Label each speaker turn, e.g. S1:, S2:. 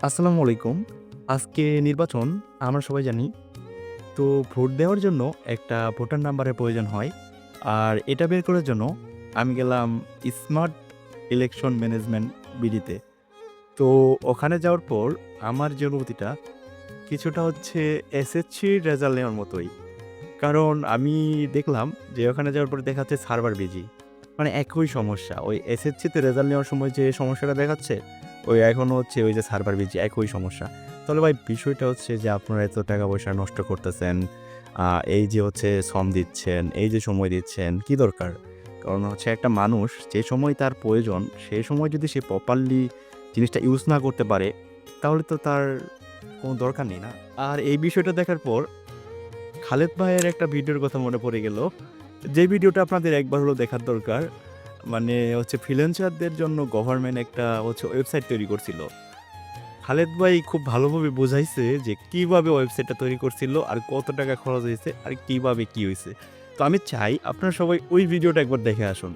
S1: আসসালামু আলাইকুম। আজকে নির্বাচন আমরা সবাই জানি। তো ভোট দেওয়ার জন্য একটা ভোটার নাম্বারের প্রয়োজন হয়। আর এটা বের করার জন্য আমি গেলাম স্মার্ট ইলেকশন ম্যানেজমেন্ট বিডিতে। তো ওখানে যাওয়ার পর আমার যে অনুভূতিটা কিছুটা হচ্ছে এসএসসির রেজাল্ট নেওয়ার মতোই। কারণ আমি দেখলাম যে ওখানে যাওয়ার পরে দেখাচ্ছে সার্ভার বিজি। মানে একই সমস্যা। ওই এসএসসিতে রেজাল্ট নেওয়ার সময় যে সমস্যাটা দেখাচ্ছে, ওই এখনো হচ্ছে ওই যে সার্ভার বিজি একই সমস্যা। তাহলে ভাই বিষয়টা হচ্ছে যে আপনারা এত টাকা-পয়সা নষ্ট করতেছেন। এই যে হচ্ছে শ্রম দিচ্ছেন, এই যে সময় দিচ্ছেন, কি দরকার? কারণ হচ্ছে একটা মানুষ যে সময় তার প্রয়োজন, সেই সময় যদি সে প্রপারলি জিনিসটা ইউজ না করতে পারে, তাহলে তো তার কোনো দরকার নেই না? আর এই বিষয়টা দেখার পর খালেদ ভাইয়ের একটা ভিডিওর কথা মনে পড়ে গেল। যে ভিডিওটা আপনাদের একবার হলেও দেখার দরকার। মানে হচ্ছে ফ্রিল্যান্সারদের জন্য গভর্নমেন্ট একটা হচ্ছে ওয়েবসাইট তৈরি করছিল। খালেদ ভাই খুব ভালোভাবে বুঝাইছে যে কিভাবে ওয়েবসাইটটা তৈরি করছিল, আর কত টাকা খরচ হয়েছে, আর কিভাবে কি হইছে। তো আমি চাই আপনারা সবাই ওই ভিডিওটা একবার দেখে আসুন।